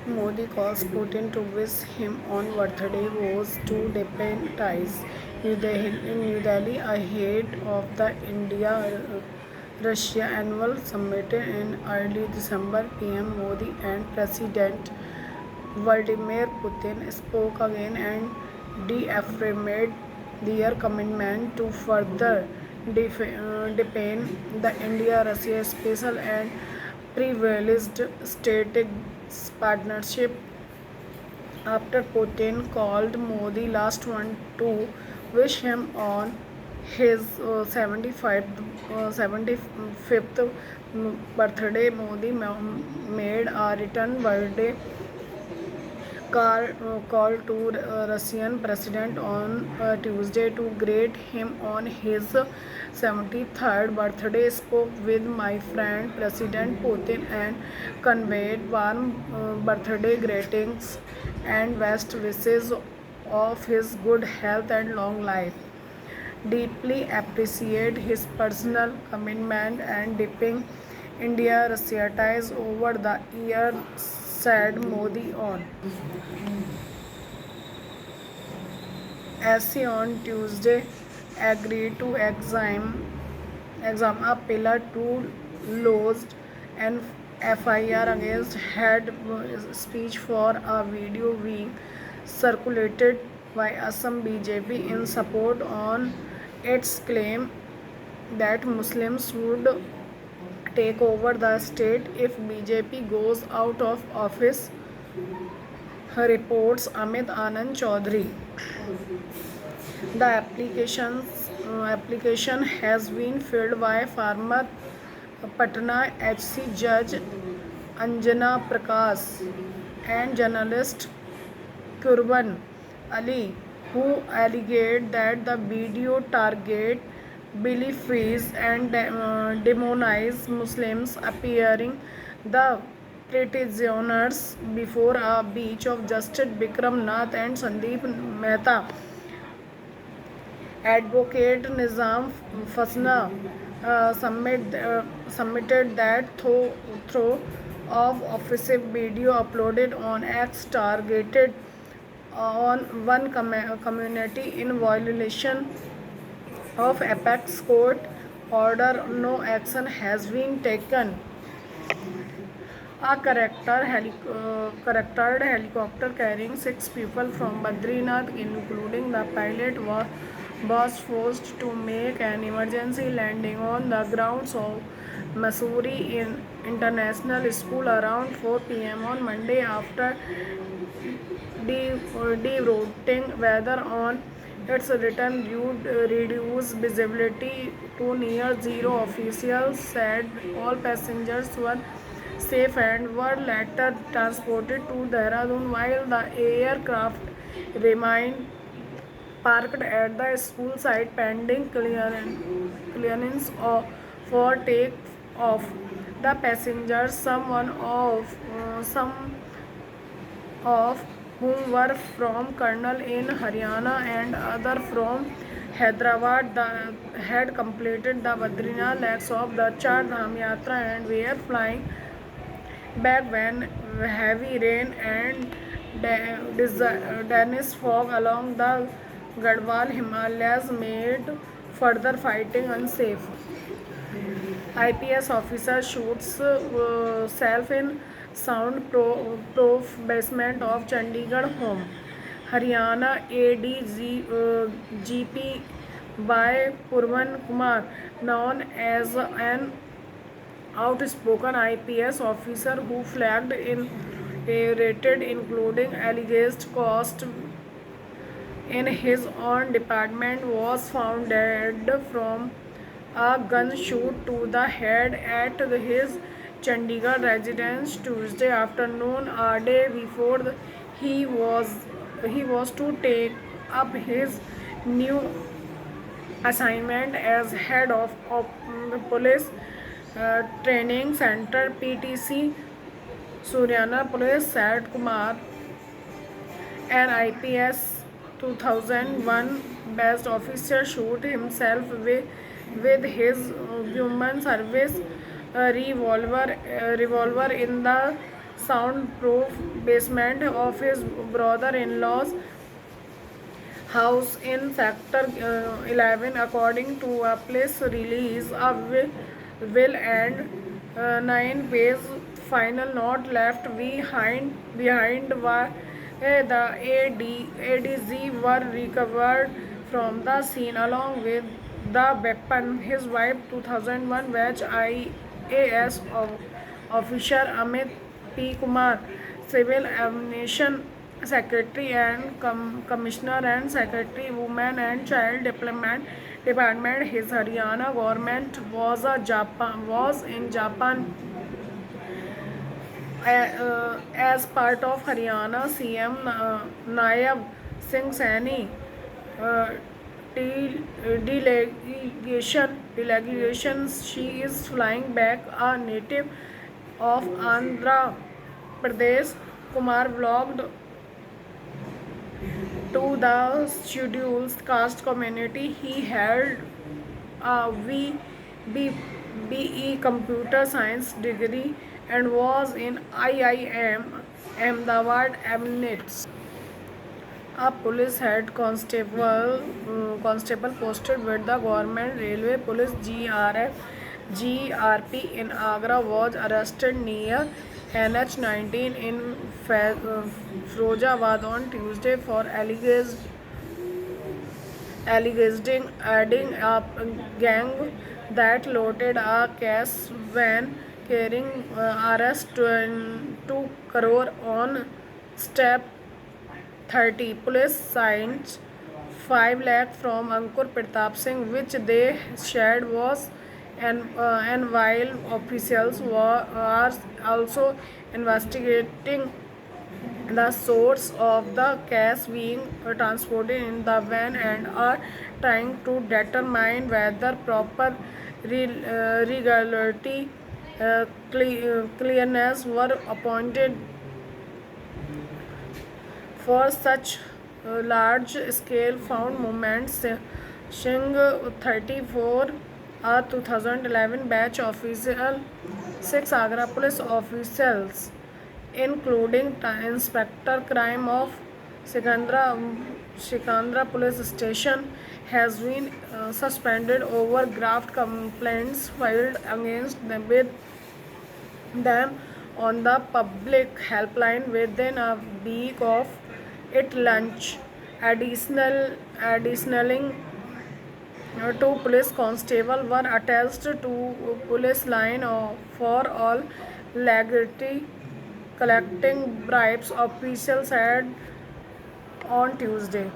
Modi calls Putin to wish him on birthday was to deepen ties. New Delhi ahead of the India-Russia annual summit in early December, PM Modi and President Vladimir Putin spoke again and reaffirmed their commitment to further deepen the India-Russia special and privileged strategic partnership after Putin called Modi last month to wish him on his 75th birthday. Modi made a return birthday call to Russian president on Tuesday to greet him on his 73rd birthday. Spoke with my friend President Putin and conveyed warm birthday greetings and best wishes of his good health and long life. Deeply appreciate his personal commitment and deepening India-Russia ties over the years, said Modi on SC on Tuesday agreed to exam a Pillar 2 lodged an FIR against head speech for a video being circulated by Assam BJP in support on its claim that Muslims would take over the state if BJP goes out of office, reports Amit Anand Chaudhary. The application has been filled by former Patna HC Judge Anjana Prakash and journalist Kurban Ali, who alleged that the video target beliefs and demonize Muslims, appearing the petitioners before a bench of Justice Bikram Nath and Sandeep Mehta. Advocate Nizam Fasna submitted that through of offensive video uploaded on X targeted on one community in violation of apex court order. No action has been taken. A chartered helicopter carrying 6 people from Badrinath, including the pilot, was forced to make an emergency landing on the grounds of Missouri International School around 4 p.m. on Monday after derouting weather on its return reduced visibility to near zero. Officials said all passengers were safe and were later transported to Dehradun while the aircraft remained parked at the school site pending clearance for take-off. The passengers, some of whom were from Karnal in Haryana and other from Hyderabad, had completed the Badrinath legs of the Char Dham Yatra and were flying back when heavy rain and dense fog along the Garhwal Himalayas made further fighting unsafe. IPS officer shoots self in sound-proof basement of Chandigarh home. Haryana ADGP by Purvan Kumar, known as an outspoken IPS officer who flagged in a rated including alleged cost in his own department, was found dead from a gunshot to the head at his Chandigarh residence Tuesday afternoon, a day before he was to take up his new assignment as head of the police training center PTC. Suryana Police said Kumar, an IPS 2001 based officer, shot himself with his human service revolver in the soundproof basement of his brother-in-law's house in Sector 11, according to a police release. A will and 9 page final note left behind were the ADZ were recovered from the scene along with the weapon. His wife, 2001 batch IAS officer Amit P. Kumar, Civil Aviation Secretary and Commissioner and Secretary Women and Child Department. His Haryana government was in Japan as part of Haryana CM Nayab Singh Saini uh, delegation. She is flying back, a native of Andhra Pradesh. Kumar vlogged to the scheduled caste community. He held a BE computer science degree and was in IIM Ahmedabad Emirates. A police head constable posted with the government railway police GRP in Agra was arrested near NH19 in Firozabad on Tuesday for alleging adding a gang that loaded a cash van carrying Rs 2 crore on step 30. Police seized 5 lakh from Ankur Pratap Singh, which they said was and while officials are also investigating the source of the cash being transported in the van and are trying to determine whether proper regularity clearness were appointed for such large-scale found movements. Singh, 34, a 2011 batch official, 6 Agra police officials, including Inspector Crime of Sikandra Police Station, has been suspended over graft complaints filed against them on the public helpline within a week of its launch. Additionally, 2 police constables were attached to police line for all legality collecting bribes, officials said on Tuesday.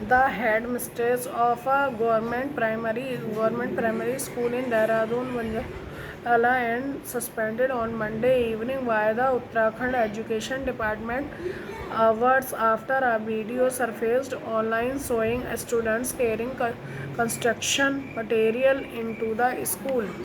The headmistress of a government primary school in Dehradun, Banjala, and suspended on Monday evening by the Uttarakhand Education Department hours after a video surfaced online showing students carrying construction material into the school.